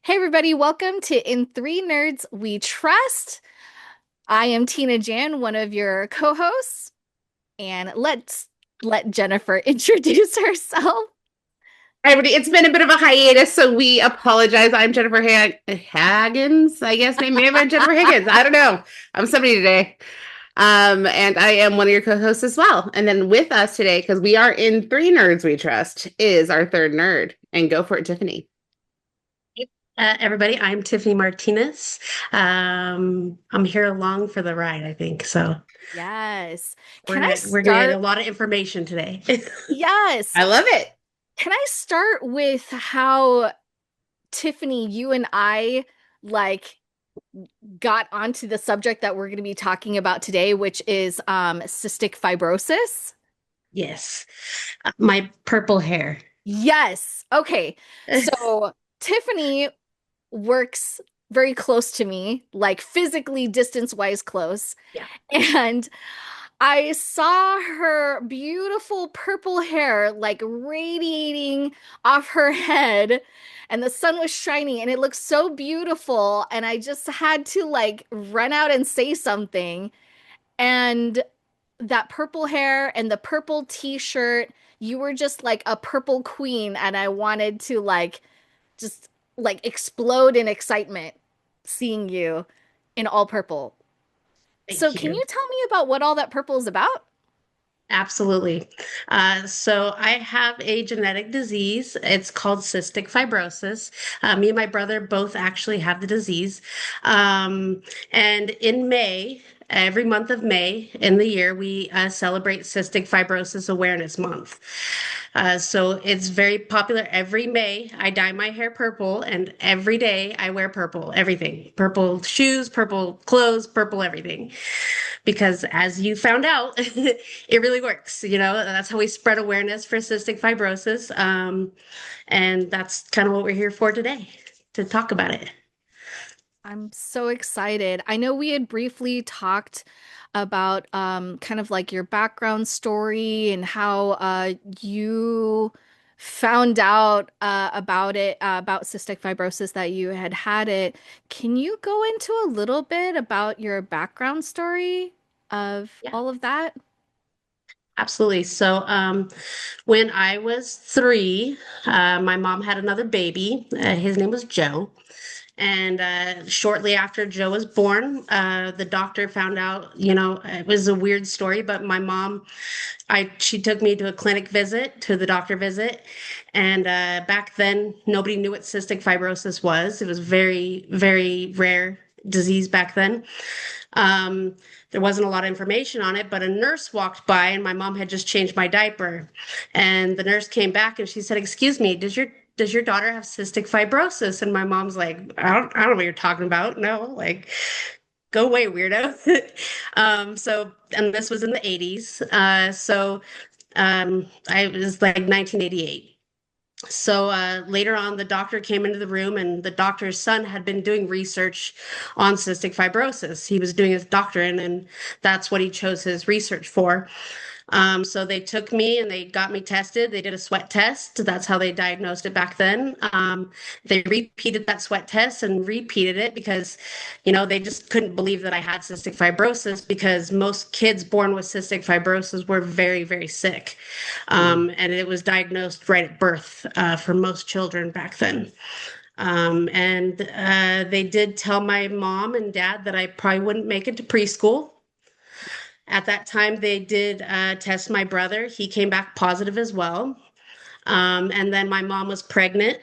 Hey, everybody, welcome to In Three Nerds We Trust. I am Tina Jan, one of your co hosts, and let's let Jennifer introduce herself. Hi, everybody. It's been a bit of a hiatus, so we apologize. I'm Jennifer Haggins, I guess. Maybe I'm Jennifer Higgins. I don't know. I'm somebody today. And I am one of your co-hosts as well. And then with us today, because we are in Three Nerds We Trust, is our third nerd. And go for it, Tiffany. Everybody, I'm Tiffany Martinez. I'm here along for the ride, I think. So Yes. Can I we're gonna get a start? lot of information today. Yes. I love it. Can I start with how Tiffany, you and I like got onto the subject that we're going to be talking about today, which is cystic fibrosis? Yes, my purple hair. Yes. Okay. So Tiffany works very close to me, like physically distance-wise close. Yeah. And I saw her beautiful purple hair like radiating off her head, and the sun was shining, and it looked so beautiful. And I just had to like run out and say something. And that purple hair and the purple t-shirt, you were just like a purple queen, and I wanted to like just like explode in excitement seeing you in all purple. So Thank can you. you tell me about what all that purple is about? Absolutely. So I have a genetic disease. It's called cystic fibrosis. Me and my brother both actually have the disease. Um, and in May, every month of May in the year, we celebrate Cystic Fibrosis Awareness Month. So it's very popular. Every May, I dye my hair purple, and every day I wear purple, everything purple shoes, purple clothes, purple everything because as you found out, it really works. That's how we spread awareness for cystic fibrosis. And that's kind of what we're here for today to talk about it. I'm so excited. I know we had briefly talked about kind of like your background story and how you found out about it, about cystic fibrosis, that you had had it. Can you go into a little bit about your background story of Yeah, all of that? absolutely. So, when I was 3, my mom had another baby. His name was Joe. And shortly after Joe was born, the doctor found out, it was a weird story, but my mom, she took me to a clinic visit, to the doctor visit. And back then, nobody knew what cystic fibrosis was. It was very, very rare disease back then. Um, there wasn't a lot of information on it, but a nurse walked by and my mom had just changed my diaper. And the nurse came back and she said, "Excuse me, does your daughter have cystic fibrosis?" And my mom's like, I don't know what you're talking about. No, like, go away, weirdo. And this was in the 80s. I was like 1988. So later on, the doctor came into the room, and the doctor's son had been doing research on cystic fibrosis. He was doing his doctorate, and that's what he chose his research for. So they took me and they got me tested. They did a sweat test. That's how they diagnosed it back then. They repeated that sweat test and repeated it because, they just couldn't believe that I had cystic fibrosis because most kids born with cystic fibrosis were very, very sick. And it was diagnosed right at birth for most children back then. And they did tell my mom and dad that I probably wouldn't make it to preschool. At that time, they did test my brother. He came back positive as well. And then my mom was pregnant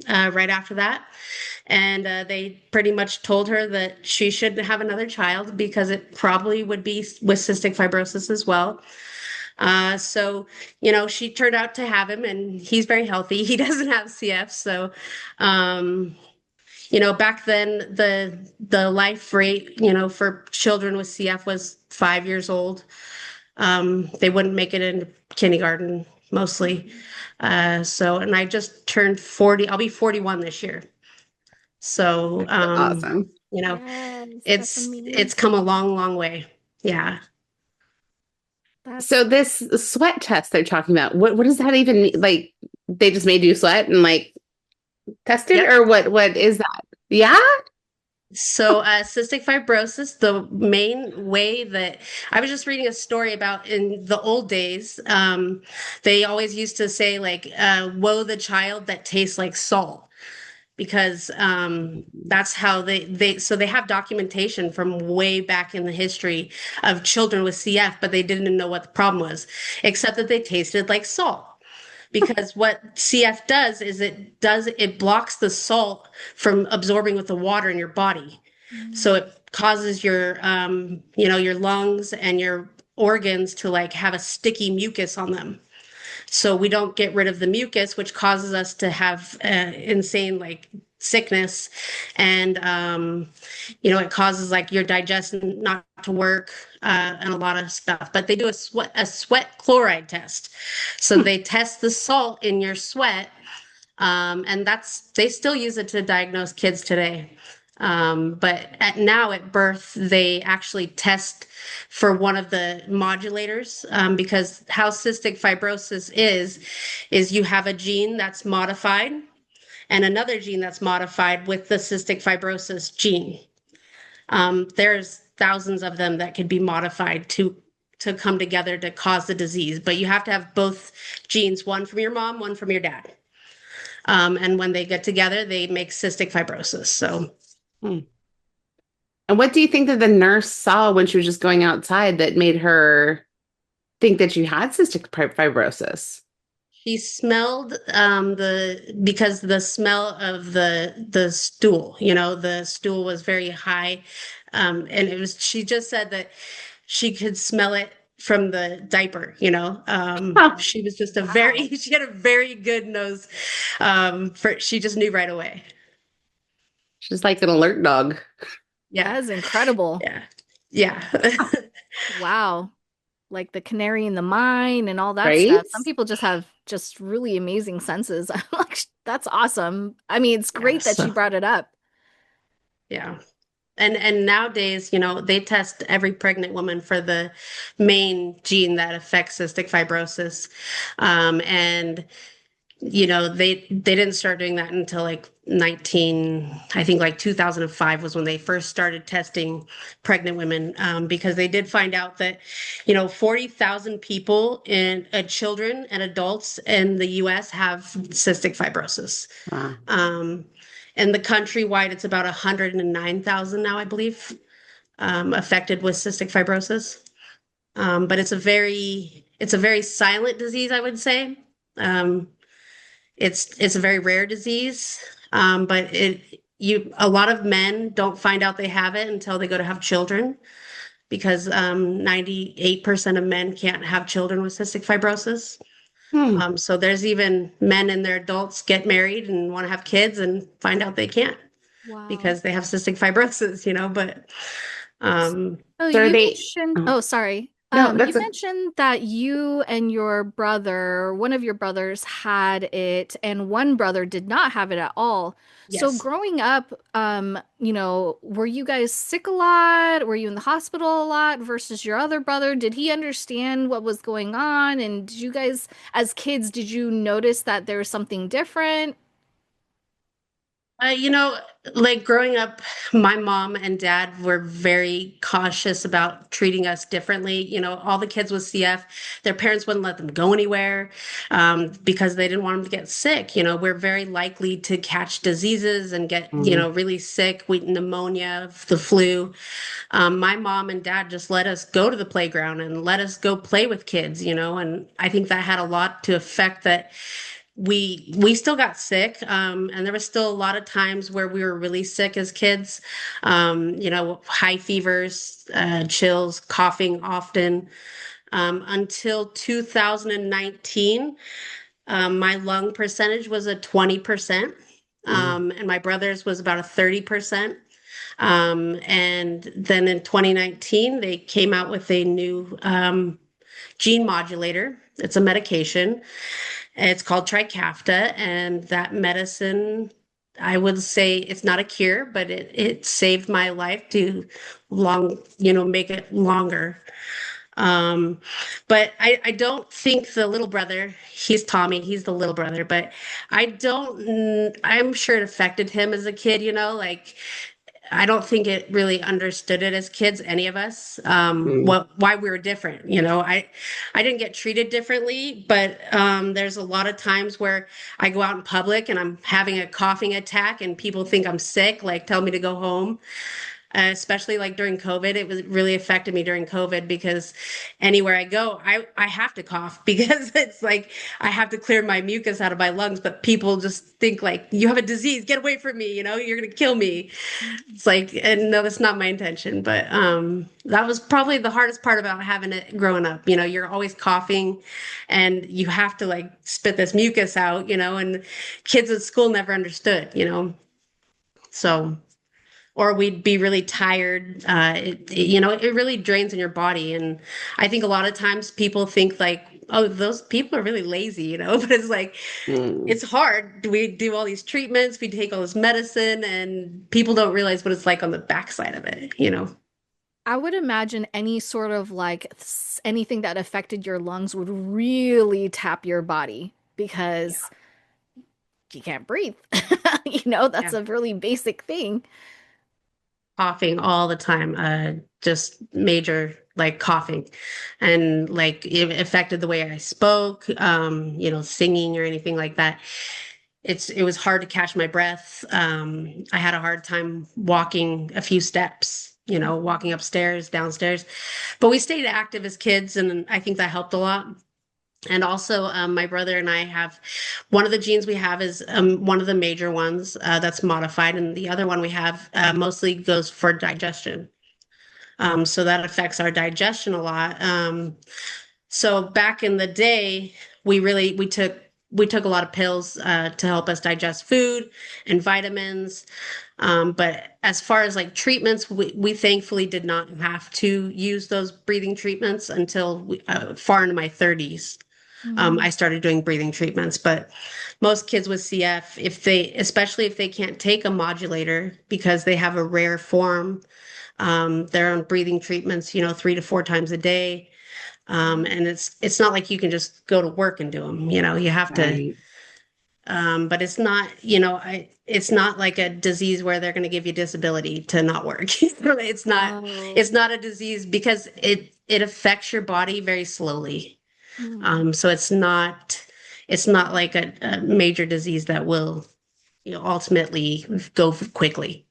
right after that. And they pretty much told her that she should have another child because it probably would be with cystic fibrosis as well. She turned out to have him, and he's very healthy. He doesn't have CF. So, um, back then the life rate, for children with CF was 5 years old. They wouldn't make it into kindergarten mostly. And I just turned 40. I'll be 41 this year. So, That's awesome. Yes, that's it's come a amazing. long, long way. Yeah. That's So this sweat test they're talking about, what does that even mean? Like, they just made you sweat and like tested Yep. or what is that? Yeah? So, cystic fibrosis, the main way that I was just reading a story about in the old days, they always used to say, like, woe the child that tastes like salt, because that's how so they have documentation from way back in the history of children with CF, but they didn't know what the problem was, except that they tasted like salt. Because what CF does is it blocks the salt from absorbing with the water in your body. So Mm. it causes your your lungs and your organs to like have a sticky mucus on them. So we don't get rid of the mucus, which causes us to have insane like sickness, and it causes like your digestion not to work, and a lot of stuff. But they do a sweat chloride test, so Hmm. they test the salt in your sweat, and they still use it to diagnose kids today. But now at birth, they actually test for one of the modulators, because how cystic fibrosis is you have a gene that's modified and another gene that's modified with the cystic fibrosis gene. There's thousands of them that could be modified to come together to cause the disease, but you have to have both genes, one from your mom, one from your dad. And when they get together, they make cystic fibrosis. So Hmm. And what do you think that the nurse saw when she was just going outside that made her think that you had cystic fibrosis? she smelled because the smell of the stool, the stool was very high. And she just said that she could smell it from the diaper. Huh. She was just Wow. she had a very good nose. She just knew right away. She's like an alert dog, Yeah. That is incredible. Yeah. Yeah. Wow. Like the canary in the mine and all that right? stuff. Some people just have just really amazing senses. Like, that's awesome. I mean, it's Yeah. great that she So, brought it up. yeah. And nowadays, they test every pregnant woman for the main gene that affects cystic fibrosis. And they didn't start doing that until like 19, I think like 2005 was when they first started testing pregnant women, because they did find out that 40,000 people in children and adults in the US have cystic fibrosis. Wow. Um, and the countrywide, it's about 109,000 now, I believe, affected with cystic fibrosis. But it's a very silent disease, I would say. Um, it's a very rare disease, but a lot of men don't find out they have it until they go to have children, because 98% of men can't have children with cystic fibrosis. Hmm. So there's even men in their adults get married and want to have kids and find out they can't Wow. because they have cystic fibrosis. But um, Oh, So are you they? mentioned, Oh, oh, sorry. no, You that's a mentioned that you and your brother, one of your brothers had it and one brother did not have it at all. So yes. growing up, were you guys sick a lot? Were you in the hospital a lot versus your other brother? Did he understand what was going on? And did you guys, as kids, did you notice that there was something different? Uh, you know, like growing up, my mom and dad were very cautious about treating us differently. All the kids with CF, their parents wouldn't let them go anywhere, because they didn't want them to get sick. We're very likely to catch diseases and get, Mhm. really sick, pneumonia, the flu. My mom and dad just let us go to the playground and let us go play with kids, and I think that had a lot to affect that we still got sick, and there was still a lot of times where we were really sick as kids, high fevers, chills, coughing often, until 2019. My lung percentage was a 20%, Mhm. and my brother's was about a 30%. And then in 2019 they came out with a new gene modulator. It's a medication. It's called Trikafta, and that medicine, I would say it's not a cure, but it saved my life to make it longer. Um, but I don't think the little brother, he's Tommy, he's the little brother, but I'm sure it affected him as a kid, like I don't think it really understood it as kids, any of us, Mm. why we were different. I didn't get treated differently, but there's a lot of times where I go out in public and I'm having a coughing attack and people think I'm sick, like tell me to go home. Especially like during COVID, it was really affected me during COVID because anywhere I go, I have to cough because it's like I have to clear my mucus out of my lungs, but people just think like you have a disease, get away from me, you're gonna kill me. It's like, and no, that's not my intention. But that was probably the hardest part about having it growing up. You're always coughing and you have to like spit this mucus out, and kids at school never understood. So, or we'd be really tired. It really drains in your body. And I think a lot of times people think like, oh, those people are really lazy, but it's like, Mm. it's hard. We do all these treatments, we take all this medicine, and people don't realize what it's like on the backside of it. I would imagine any sort of like anything that affected your lungs would really tap your body Yeah. because you can't breathe. That's Yeah. a really basic thing. Coughing all the time, just major like coughing. And like it affected the way I spoke, singing or anything like that. It was hard to catch my breath. I had a hard time walking a few steps, walking upstairs, downstairs. But we stayed active as kids, and I think that helped a lot. And also, my brother and I have one of the genes we have is one of the major ones that's modified, and the other one we have mostly goes for digestion. So that affects our digestion a lot. So back in the day, we took a lot of pills to help us digest food and vitamins. But as far as like treatments, we thankfully did not have to use those breathing treatments until far into my 30s. I Mm. started doing breathing treatments, but most kids with CF, especially if they can't take a modulator because they have a rare form, they're on breathing treatments, 3 to 4 times a day. And it's not like you can just go to work and do them, you have to, Right. but it's not, it's not like a disease where they're going to give you disability to not work. It's not, Oh. it's not a disease because it affects your body very slowly. Hmm. So it's not like a major disease that will, ultimately go quickly.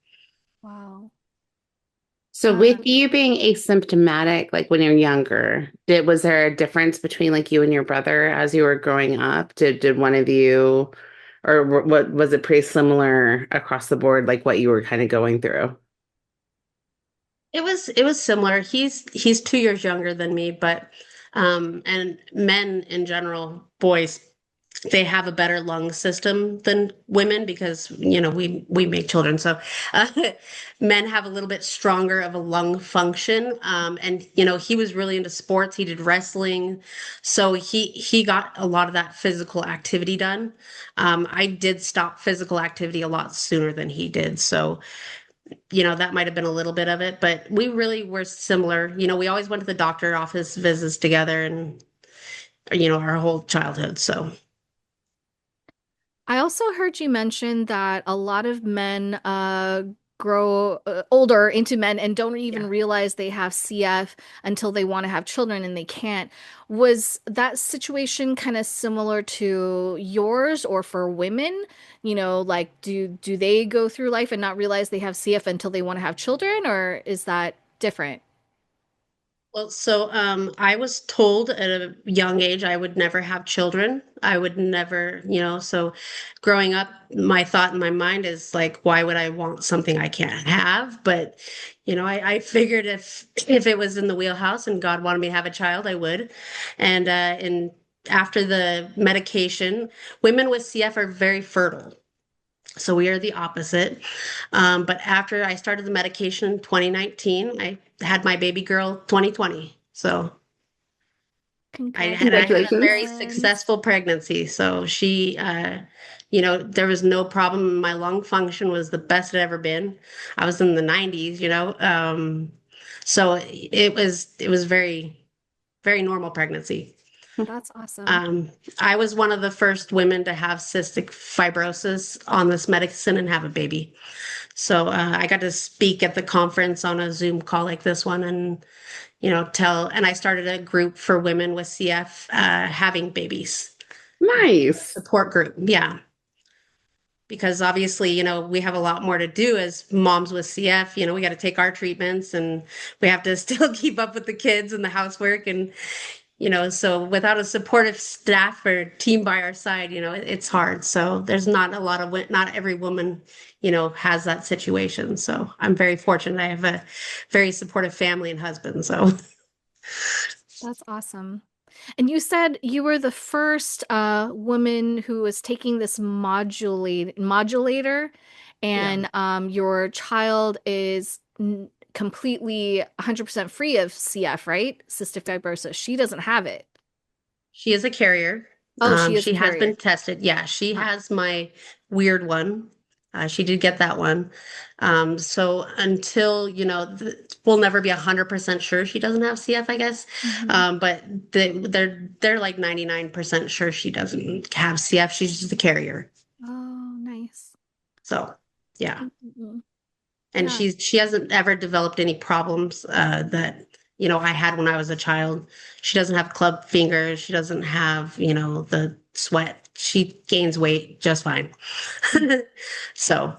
Wow. So with Uh, you being asymptomatic, like when you're younger, was there a difference between like you and your brother as you were growing up? Did one of you, or what was it pretty similar across the board, like what you were kind of going through? It was similar. He's 2 years younger than me, but and men in general, boys, they have a better lung system than women because we make children. So uh, men have a little bit stronger of a lung function. And he was really into sports. He did wrestling, so he got a lot of that physical activity done. I did stop physical activity a lot sooner than he did, so that might have been a little bit of it, but we really were similar. We always went to the doctor office visits together and, our whole childhood. So, I also heard you mention that a lot of men grow older into men and don't even yeah. realize they have CF until they want to have children and they can't. Was that situation kind of similar to yours or for women? Like do they go through life and not realize they have CF until they want to have children, or is that different? Well, so I was told at a young age I would never have children. I would never, so growing up, my thought in my mind is like, why would I want something I can't have? But, I figured if it was in the wheelhouse and God wanted me to have a child, I would. And after the medication, women with CF are very fertile. So we are the opposite. But after I started the medication in 2019, I had my baby girl 2020. So I had a very Congratulations. successful pregnancy. So she, there was no problem. My lung function was the best it ever been. I was in the 90s. So it was very. very normal pregnancy. That's awesome. Um, I was one of the first women to have cystic fibrosis on this medicine and have a baby. So I got to speak at the conference on a Zoom call like this one, and and I started a group for women with CF having babies, Nice. support group. Yeah, because obviously, we have a lot more to do as moms with CF. We got to take our treatments, and we have to still keep up with the kids and the housework, and so without a supportive staff or team by our side, it's hard. So there's not a lot of, not every woman, has that situation. So I'm very fortunate. I have a very supportive family and husband. So That's awesome. And you said you were the first woman who was taking this modulator, yeah, and your child is completely 100% free of CF, right? Cystic fibrosis. She doesn't have it. she is a carrier. Oh, she is a She has been carrier. tested. Yeah, she Oh. has my weird one. She did get that one. So until, we'll never be 100% sure she doesn't have CF, I guess. Mhm. But they're like 99% sure she doesn't have CF. She's just a carrier. Oh, nice. So yeah. Mhm. And Yeah. she hasn't ever developed any problems that I had when I was a child. She doesn't have club fingers. She doesn't have the sweat. She gains weight just fine. So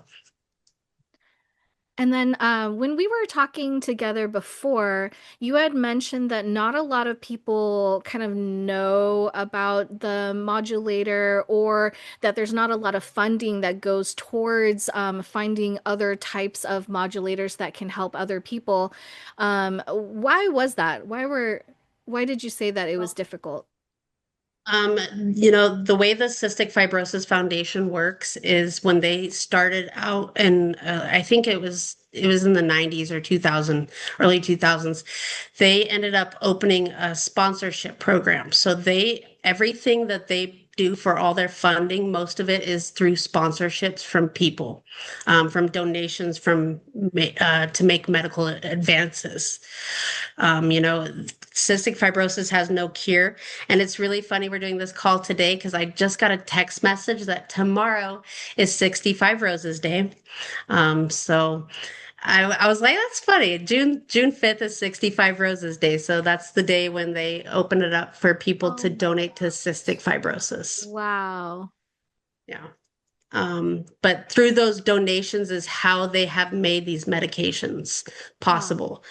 And then when we were talking together before, you had mentioned that not a lot of people kind of know about the modulator, or that there's not a lot of funding that goes towards finding other types of modulators that can help other people. Why was that? Why did you say that it was difficult? Um, the way the Cystic Fibrosis Foundation works is when they started out, and I think it was in the 90s or 2000, early 2000s, they ended up opening a sponsorship program. So everything that they do for all their funding, most of it is through sponsorships from people, from donations to make medical advances. Cystic fibrosis has no cure. And it's really funny we're doing this call today because I just got a text message that tomorrow is 65 Roses Day. So I was like, that's funny. June 5th is 65 Roses Day. So that's the day when they open it up for people Oh to my donate to gosh. cystic fibrosis. Wow. Yeah. But through those donations is how they have made these medications Wow. possible,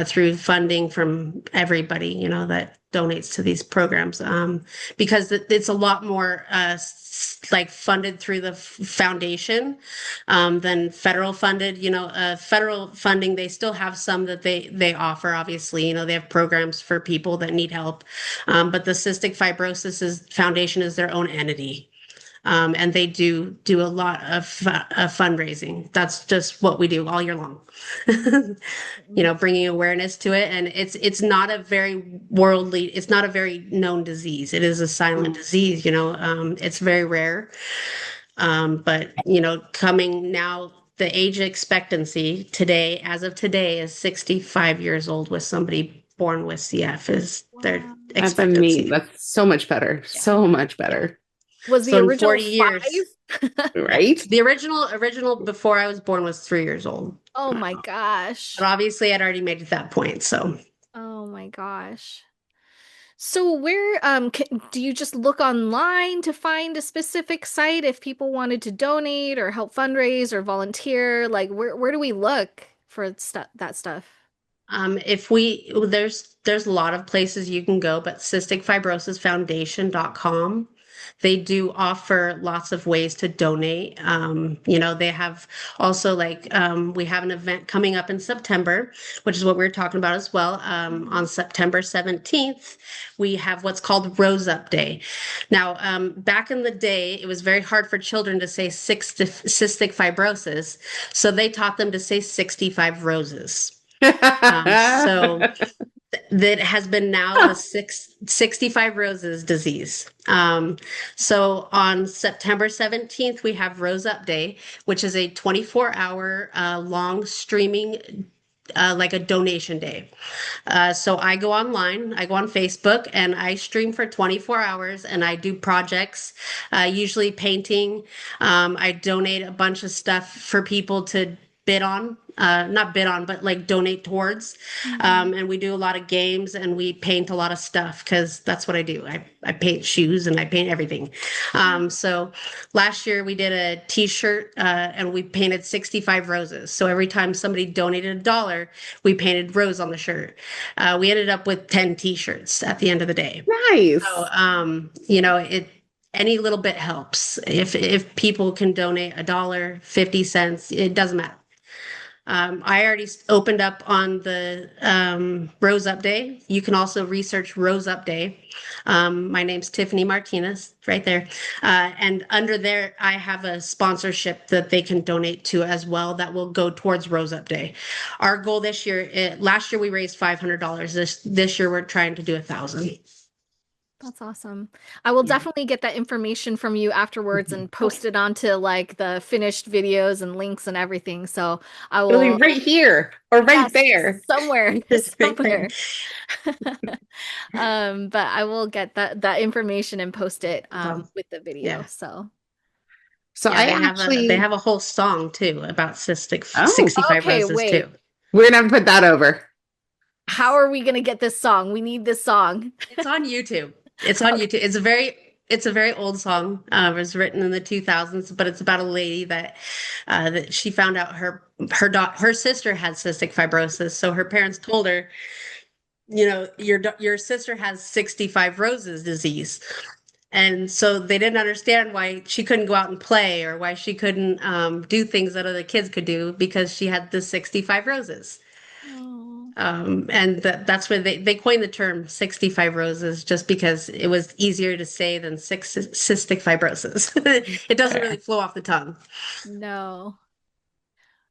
through funding from everybody, that donates to these programs. Because it's a lot more like funded through the foundation than federal funded. Federal funding, they still have some that they offer. Obviously, they have programs for people that need help, but the Cystic Fibrosis Foundation is their own entity. And they do a lot of fundraising. That's just what we do all year long. Bringing awareness to it, and it's not a very worldly, it's not a very known disease. It is a silent disease. It's very rare. But coming now, the age expectancy today, as of today, is 65 years old with somebody born with CF is their Wow. That's amazing. expectancy. That's so much better. Yeah. So much Yeah. better. Was the So in original 40 years, five? Right? the original before I was born was 3 years old. Oh my But gosh. obviously I'd already made it that point. So Oh my gosh. So where do you just look online to find a specific site if people wanted to donate or help fundraise or volunteer? Like where do we look for that stuff? if we there's a lot of places you can go, but cysticfibrosisfoundation.com, they do offer lots of ways to donate. They have also, like, we have an event coming up in September, which is what we are talking about as well. On Mhm. September 17th, we have what's called Rose Up Day. Now, back in the day, it was very hard for children to say cystic fibrosis, so they taught them to say 65 roses. So that has been now the 65 roses disease. So on September 17th, we have Rose Up Day, which is a 24-hour long streaming like a donation day. So I go online, I go on Facebook, and I stream for 24 hours, and I do projects, usually painting. I donate a bunch of stuff for people to bid on, not bid on, but like donate towards. Mhm. And we do a lot of games, and we paint a lot of stuff because that's what I do. I paint shoes and I paint everything. So last year we did a t-shirt, and we painted 65 roses. So every time somebody donated $1, we painted rose on the shirt. We ended up with 10 t-shirts at the end of the day. So, Nice. any little bit helps. If people can donate $1, 50 cents, it doesn't matter. I already opened up on the Rose Up Day. You can also research Rose Up Day. My name's Tiffany Martinez, right there. And under there, I have a sponsorship that they can donate to as well that will go towards Rose Up Day. Our goal this year, last year we raised $500. This year we're trying to do 1,000. That's awesome. I will Yeah. definitely get that information from you afterwards and post Okay. it onto like the finished videos and links and everything. So I It'll be will, right here or right yes, there. somewhere, It's right there. somewhere. But I will get that information and post it So, with the video. yeah. So So Yeah, I they actually, have a whole song too about oh, 65 okay, roses wait. too. we're gonna have to put that over. How are we gonna get this song? We need this song. It's on YouTube. It's on Okay. YouTube. It's a very old song. It was written in the 2000s, but it's about a lady that she found out her sister had cystic fibrosis. So her parents told her, your sister has 65 roses disease. And so they didn't understand why she couldn't go out and play or why she couldn't do things that other kids could do because she had the 65 roses. Oh, And that's where they coined the term 65 roses just because it was easier to say than cystic fibrosis. It doesn't really Okay. flow off the tongue. no.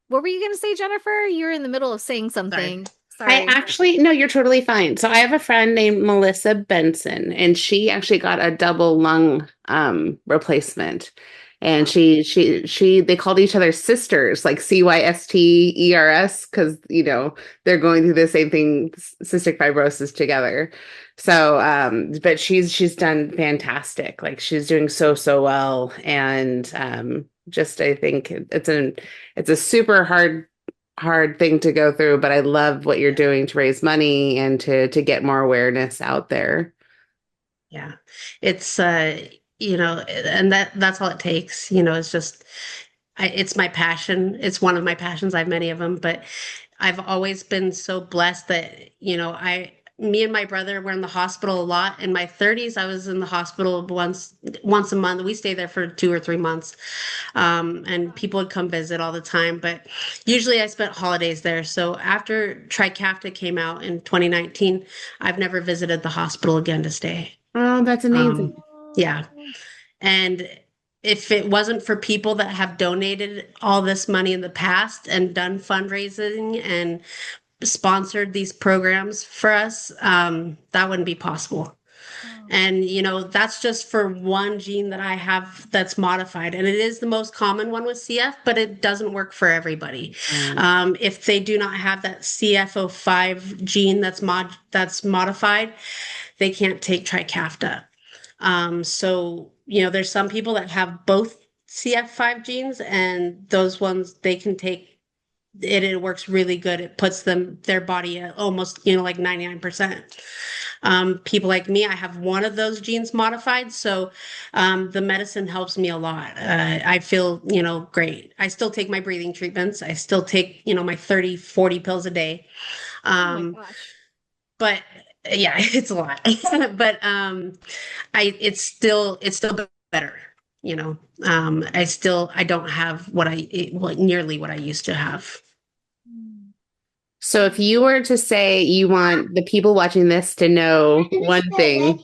What were you gonna say, Jennifer? You were in the middle of saying Sorry. something. I Sorry. actually, no, you're totally fine. So I have a friend named Melissa Benson, and she actually got a double lung replacement. And they called each other sisters, like Cysters, because they're going through the same thing, cystic fibrosis together. So, but she's done fantastic. Like she's doing so well, and just I think it's a super hard thing to go through, but I love what you're doing to raise money and to get more awareness out there. Yeah. It's and that's all it takes. It's just it's my passion. It's one of my passions. I have many of them, but I've always been so blessed that, me and my brother were in the hospital a lot. In my 30s, I was in the hospital once a month. We stayed there for 2 or 3 months. And people would come visit all the time, but usually I spent holidays there. So after Trikafta came out in 2019, I've never visited the hospital again to stay. Oh, that's amazing. Um, yeah. And if it wasn't for people that have donated all this money in the past and done fundraising and sponsored these programs for us, that wouldn't be possible. Oh, And, that's just for one gene that I have that's modified. And it is the most common one with CF, but it doesn't work for everybody. Um, If they do not have that CF05 gene that's modified, they can't take Trikafta. So, there's some people that have both CF5 genes, and those ones they can take it. It works really good. It puts their body at almost, like 99%. People like me, I have one of those genes modified, so the medicine helps me a lot. I feel, great. I still take my breathing treatments. I still take, my 30, 40 pills a day. oh my Um, gosh. but yeah, it's a lot. But it's still better. I don't have nearly what I used to have. Mm. so if you were to say you want the people watching this to know one thing,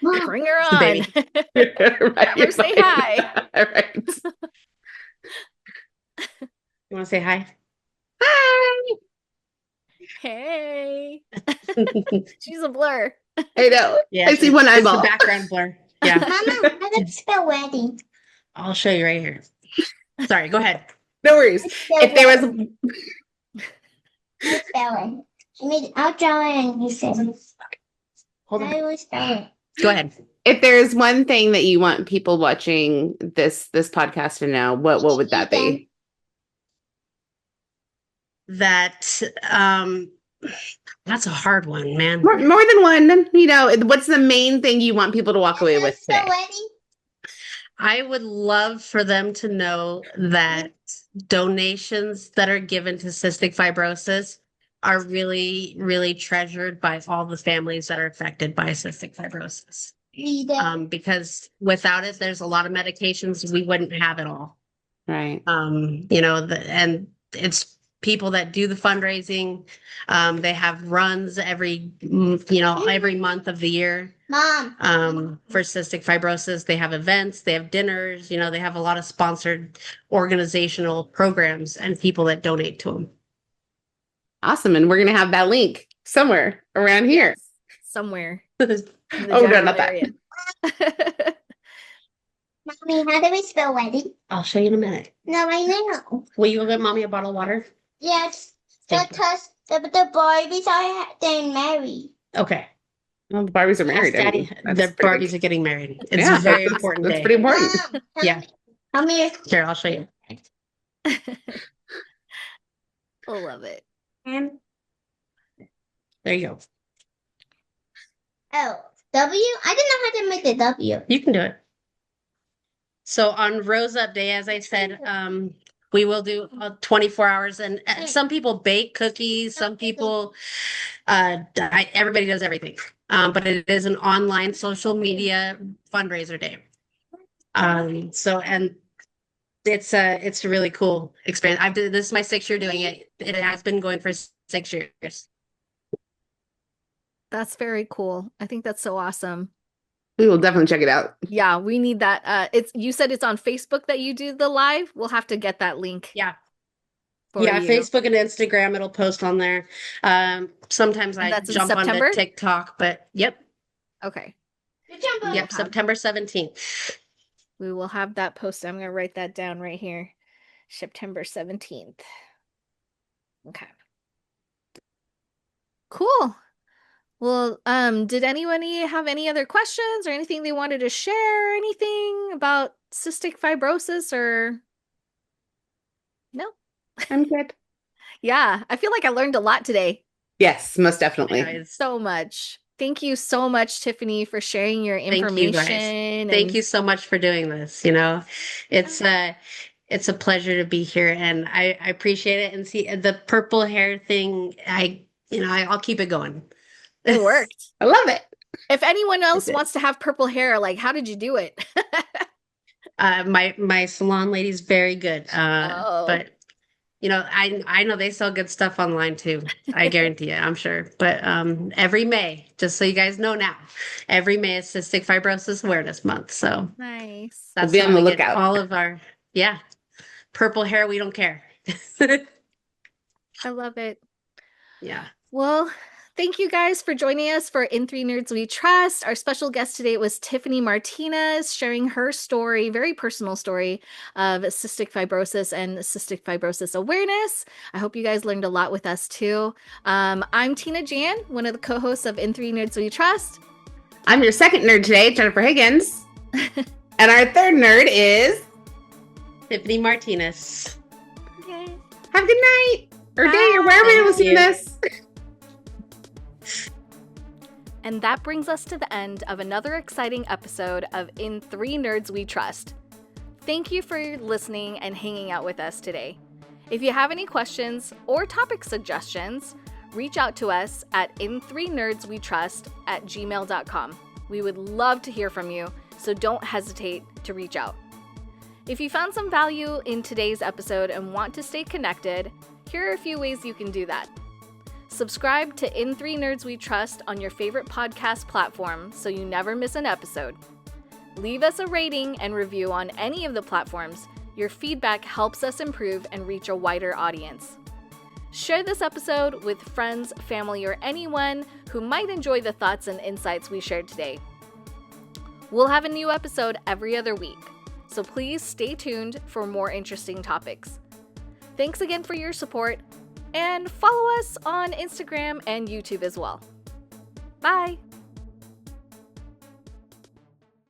Bring her It's the on. baby. right, Have her say hi. right. You want to say hi? Hi. Hey. She's a blur. I know. I Yes, see one it's the eyeball. background blur. Yeah, Mama, I got spell wedding. I'll show you right here. Sorry, go ahead. No worries. If there was I'll spell it. I'll draw it and you say it. Hold I on. will spell it. Go ahead. if there's one thing that you want people watching this podcast to know, what would that be? That that's a hard one, man. More than one, you know, what's the main thing you want people to walk away with today? I would love for them to know that donations that are given to cystic fibrosis are really, really treasured by all the families that are affected by cystic fibrosis. Because without it, there's a lot of medications we wouldn't have at all. Right. You know, and it's people that do the fundraising. They have runs every month of the year. Mom. For cystic fibrosis, they have events, they have dinners, you know, they have a lot of sponsored organizational programs and people that donate to them. Awesome. And we're going to have that link somewhere around here. Somewhere. Oh, no, not that. Mommy, how do we spell wedding? I'll show you in a minute. No, I know. Will you go get mommy a bottle of water? Yes. Thank Because the Barbies are getting married. Okay. Well, the Barbies are married. Yes, I Daddy, mean, the that's pretty Barbies are getting married. It's Yeah, a very that's- important That's day. pretty important. Mom, Yeah. Come here. Here, I'll show you. I love it. There you go. Oh, W? I didn't know how to make the W. You can do it. So on Rose Up Day, as I said, we will do 24 hours, and some people bake cookies, some people, everybody does everything. But it is an online social media fundraiser day. So and it's a really cool experience. This is my 6th year doing it. It has been going for 6 years. That's very cool. I think that's so awesome. We will definitely check it out. Yeah, we need that. You said it's on Facebook that you do the live. We'll have to get that link. Yeah. For Yeah, you. Facebook and Instagram, it'll post on there. Sometimes I that's in jump onto September? TikTok, but yep. Okay. Yep, September 17th. We will have that posted. I'm going to write that down right here. September 17th. Okay. Cool. Well, did anybody have any other questions or anything they wanted to share? Anything about cystic fibrosis or no? I'm good. Yeah, I feel like I learned a lot today. Yes, most definitely. Anyways, So much. Thank you so much, Tiffany, for sharing your Thank you, information. guys. Thank you so much for doing this. You know, it's a pleasure to be here, and I appreciate it. And see the purple hair thing. I'll keep it going. It worked. I love it. If anyone else did. wants to have purple hair, like, how did you do it? My salon lady's very good. Oh. But you know, I know they sell good stuff online too. I guarantee you, I'm sure. But every May, just so you guys know now, every May is Cystic Fibrosis Awareness Month. So Nice. that's We'll be on when the we get lookout. all of our purple hair. We don't care. I love it. Yeah. Well, thank you guys for joining us for In Three Nerds We Trust. Our special guest today was Tiffany Martinez, sharing her story, very personal story of cystic fibrosis and cystic fibrosis awareness. I hope you guys learned a lot with us too. I'm Tina Jan, one of the co-hosts of In Three Nerds We Trust. I'm your second nerd today, Jennifer Higgins. And our third nerd is Tiffany Martinez. Yay. have a good night or day or wherever Thank you're listening you. to this. And that brings us to the end of another exciting episode of In Three Nerds We Trust. Thank you for listening and hanging out with us today. If you have any questions or topic suggestions, reach out to us at in3nerdswetrust@gmail.com. We would love to hear from you, so don't hesitate to reach out. If you found some value in today's episode and want to stay connected, here are a few ways you can do that. Subscribe to In Three Nerds We Trust on your favorite podcast platform so you never miss an episode. Leave us a rating and review on any of the platforms. Your feedback helps us improve and reach a wider audience. Share this episode with friends, family, or anyone who might enjoy the thoughts and insights we shared today. We'll have a new episode every other week, so please stay tuned for more interesting topics. Thanks again for your support, and follow us on Instagram and YouTube as well. Bye!